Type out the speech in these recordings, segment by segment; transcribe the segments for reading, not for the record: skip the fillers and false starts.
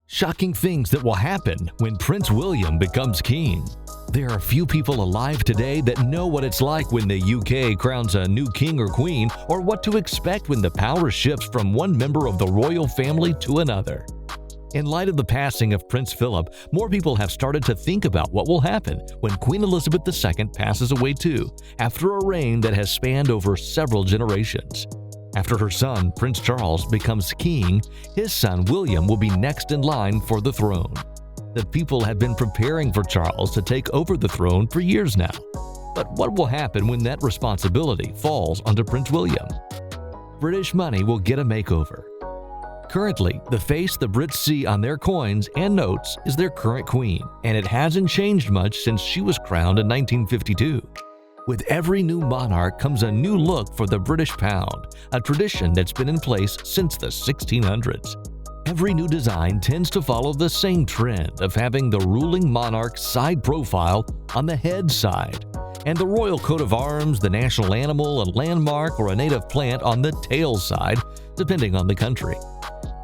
Shocking things that will happen when Prince William becomes king. There are few people alive today that know what it's like when the UK crowns a new king or queen, or what to expect when the power shifts from one member of the royal family to another. In light of the passing of Prince Philip, more people have started to think about what will happen when Queen Elizabeth II passes away too, after a reign that has spanned over several generations. After her son, Prince Charles, becomes king, his son William will be next in line for the throne. The people have been preparing for Charles to take over the throne for years now. But what will happen when that responsibility falls onto Prince William? British money will get a makeover. Currently, the face the Brits see on their coins and notes is their current queen, and it hasn't changed much since she was crowned in 1952. With every new monarch comes a new look for the British pound, a tradition that's been in place since the 1600s. Every new design tends to follow the same trend of having the ruling monarch's side profile on the head side, and the royal coat of arms, the national animal, a landmark, or a native plant on the tail side, depending on the country.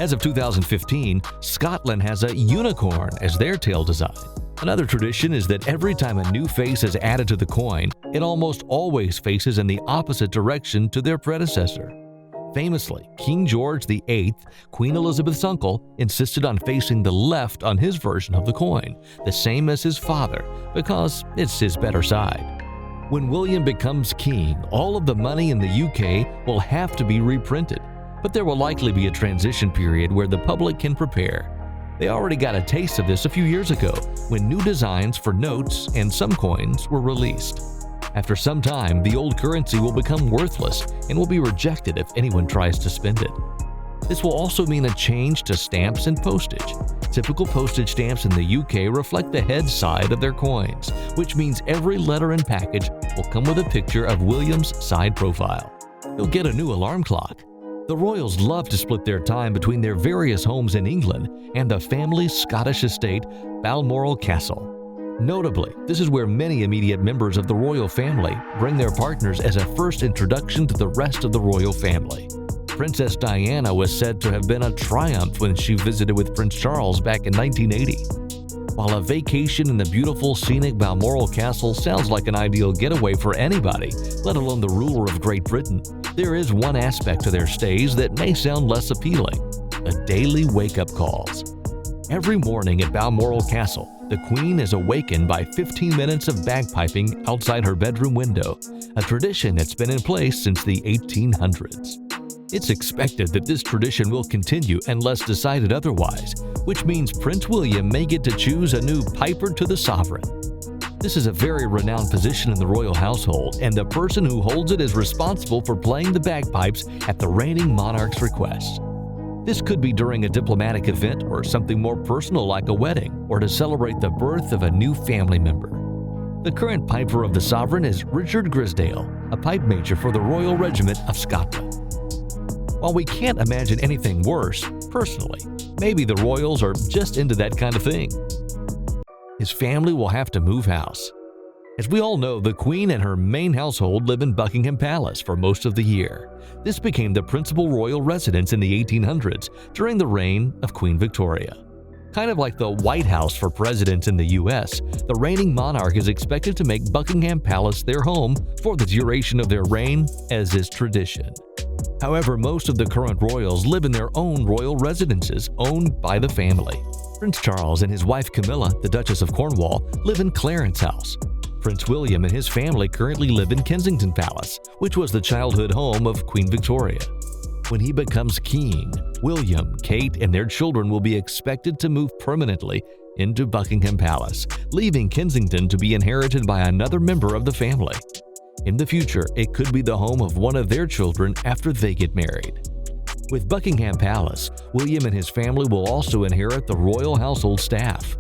As of 2015, Scotland has a unicorn as their tail design. Another tradition is that every time a new face is added to the coin, it almost always faces in the opposite direction to their predecessor. Famously, King George VIII, Queen Elizabeth's uncle, insisted on facing the left on his version of the coin, the same as his father, because it's his better side. When William becomes king, all of the money in the UK will have to be reprinted, but there will likely be a transition period where the public can prepare. They already got a taste of this a few years ago when new designs for notes and some coins were released. After some time, the old currency will become worthless and will be rejected if anyone tries to spend it. This will also mean a change to stamps and postage. Typical postage stamps in the UK reflect the head side of their coins, which means every letter and package will come with a picture of William's side profile. You'll get a new alarm clock. The royals love to split their time between their various homes in England and the family's Scottish estate, Balmoral Castle. Notably, this is where many immediate members of the royal family bring their partners as a first introduction to the rest of the royal family. Princess Diana was said to have been a triumph when she visited with Prince Charles back in 1980. While a vacation in the beautiful scenic Balmoral Castle sounds like an ideal getaway for anybody, let alone the ruler of Great Britain, there is one aspect to their stays that may sound less appealing: the daily wake-up calls. Every morning at Balmoral Castle, the Queen is awakened by 15 minutes of bagpiping outside her bedroom window, a tradition that's been in place since the 1800s. It's expected that this tradition will continue unless decided otherwise, which means Prince William may get to choose a new piper to the sovereign. This is a very renowned position in the royal household, and the person who holds it is responsible for playing the bagpipes at the reigning monarch's request. This could be during a diplomatic event or something more personal like a wedding, or to celebrate the birth of a new family member. The current piper of the sovereign is Richard Grisdale, a pipe major for the Royal Regiment of Scotland. While we can't imagine anything worse, personally, maybe the royals are just into that kind of thing. His family will have to move house. As we all know, the Queen and her main household live in Buckingham Palace for most of the year. This became the principal royal residence in the 1800s during the reign of Queen Victoria. Kind of like the White House for presidents in the US, the reigning monarch is expected to make Buckingham Palace their home for the duration of their reign, as is tradition. However, most of the current royals live in their own royal residences owned by the family. Prince Charles and his wife Camilla, the Duchess of Cornwall, live in Clarence House. Prince William and his family currently live in Kensington Palace, which was the childhood home of Queen Victoria. When he becomes king, William, Kate, and their children will be expected to move permanently into Buckingham Palace, leaving Kensington to be inherited by another member of the family. In the future, it could be the home of one of their children after they get married. With Buckingham Palace, William and his family will also inherit the royal household staff.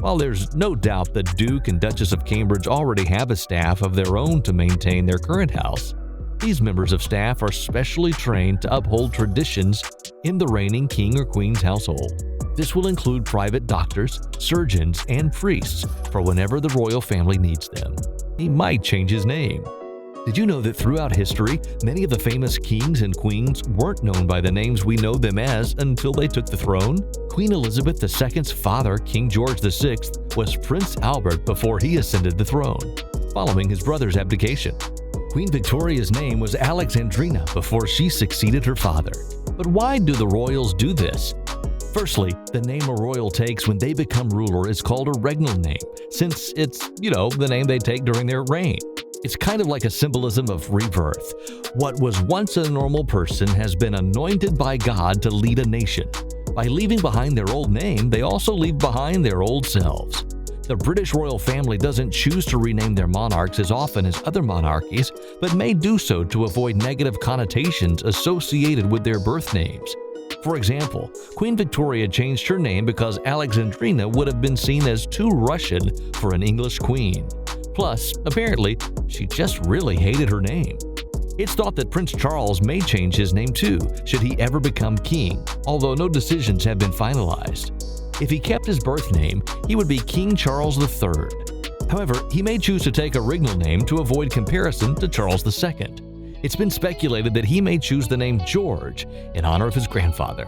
While there's no doubt the Duke and Duchess of Cambridge already have a staff of their own to maintain their current house, these members of staff are specially trained to uphold traditions in the reigning king or queen's household. This will include private doctors, surgeons, and priests for whenever the royal family needs them. He might change his name. Did you know that throughout history, many of the famous kings and queens weren't known by the names we know them as until they took the throne? Queen Elizabeth II's father, King George VI, was Prince Albert before he ascended the throne, following his brother's abdication. Queen Victoria's name was Alexandrina before she succeeded her father. But why do the royals do this? Firstly, the name a royal takes when they become ruler is called a regnal name, since it's, the name they take during their reign. It's kind of like a symbolism of rebirth. What was once a normal person has been anointed by God to lead a nation. By leaving behind their old name, they also leave behind their old selves. The British royal family doesn't choose to rename their monarchs as often as other monarchies, but may do so to avoid negative connotations associated with their birth names. For example, Queen Victoria changed her name because Alexandrina would have been seen as too Russian for an English queen. Plus, apparently, she just really hated her name. It's thought that Prince Charles may change his name too, should he ever become king, although no decisions have been finalized. If he kept his birth name, he would be King Charles III. However, he may choose to take a regnal name to avoid comparison to Charles II. It's been speculated that he may choose the name George in honor of his grandfather.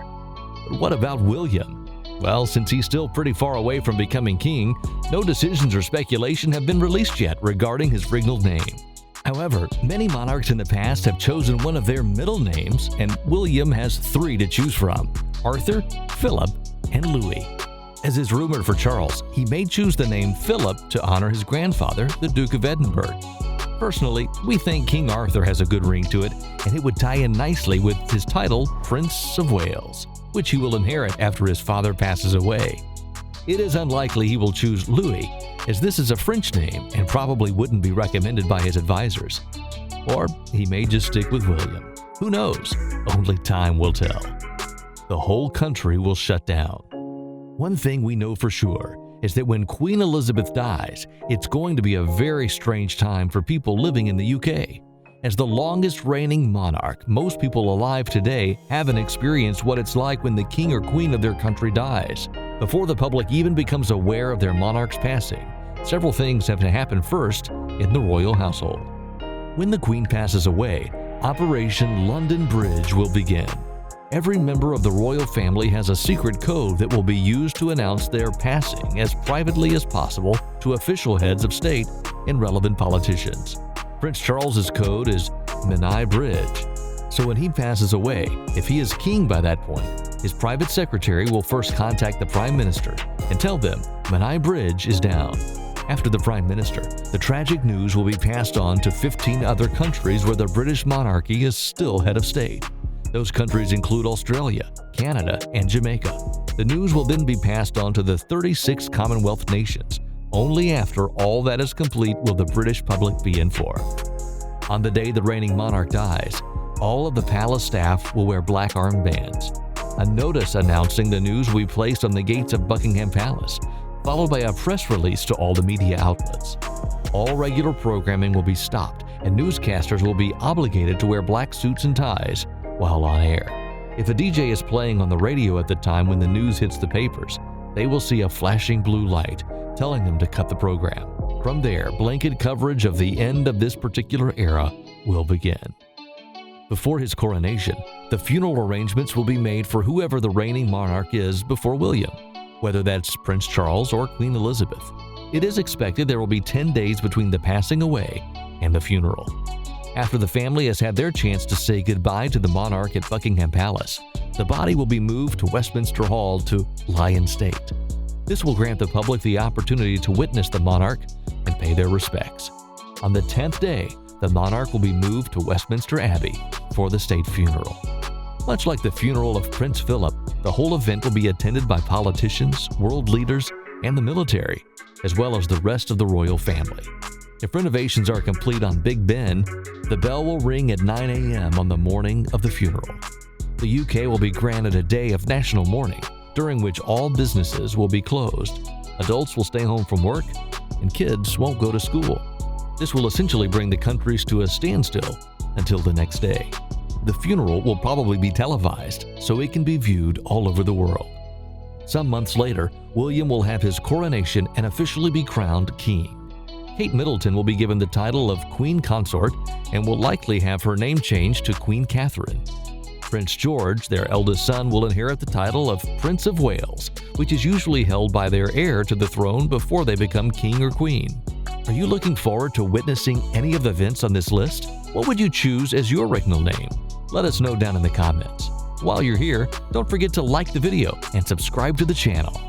But what about William? Well, since he's still pretty far away from becoming king, no decisions or speculation have been released yet regarding his regnal name. However, many monarchs in the past have chosen one of their middle names, and William has 3 to choose from: Arthur, Philip, and Louis. As is rumored for Charles, he may choose the name Philip to honor his grandfather, the Duke of Edinburgh. Personally, we think King Arthur has a good ring to it, and it would tie in nicely with his title, Prince of Wales, which he will inherit after his father passes away. It is unlikely he will choose Louis, as this is a French name and probably wouldn't be recommended by his advisors. Or he may just stick with William. Who knows? Only time will tell. The whole country will shut down. One thing we know for sure is that when Queen Elizabeth dies, it's going to be a very strange time for people living in the UK. As the longest reigning monarch, most people alive today haven't experienced what it's like when the king or queen of their country dies. Before the public even becomes aware of their monarch's passing, several things have to happen first in the royal household. When the queen passes away, Operation London Bridge will begin. Every member of the royal family has a secret code that will be used to announce their passing as privately as possible to official heads of state and relevant politicians. Prince Charles's code is Menai Bridge. So when he passes away, if he is king by that point, his private secretary will first contact the Prime Minister and tell them Menai Bridge is down. After the Prime Minister, the tragic news will be passed on to 15 other countries where the British monarchy is still head of state. Those countries include Australia, Canada, and Jamaica. The news will then be passed on to the 36 Commonwealth nations. Only after all that is complete will the British public be informed. On the day the reigning monarch dies, all of the palace staff will wear black armbands. A notice announcing the news will be placed on the gates of Buckingham Palace, followed by a press release to all the media outlets. All regular programming will be stopped, and newscasters will be obligated to wear black suits and ties while on air. If a DJ is playing on the radio at the time when the news hits the papers, they will see a flashing blue light telling them to cut the program. From there, blanket coverage of the end of this particular era will begin. Before his coronation, the funeral arrangements will be made for whoever the reigning monarch is before William, whether that's Prince Charles or Queen Elizabeth. It is expected there will be 10 days between the passing away and the funeral. After the family has had their chance to say goodbye to the monarch at Buckingham Palace, the body will be moved to Westminster Hall to lie in state. This will grant the public the opportunity to witness the monarch and pay their respects. On the 10th day, the monarch will be moved to Westminster Abbey for the state funeral. Much like the funeral of Prince Phillip, the whole event will be attended by politicians, world leaders, and the military, as well as the rest of the royal family. If renovations are complete on Big Ben, the bell will ring at 9 a.m. on the morning of the funeral. The UK will be granted a day of national mourning, during which all businesses will be closed. Adults will stay home from work, and kids won't go to school. This will essentially bring the countries to a standstill until the next day. The funeral will probably be televised, so it can be viewed all over the world. Some months later, William will have his coronation and officially be crowned king. Kate Middleton will be given the title of Queen Consort and will likely have her name changed to Queen Catherine. Prince George, their eldest son, will inherit the title of Prince of Wales, which is usually held by their heir to the throne before they become king or queen. Are you looking forward to witnessing any of the events on this list? What would you choose as your regnal name? Let us know down in the comments. While you're here, don't forget to like the video and subscribe to the channel.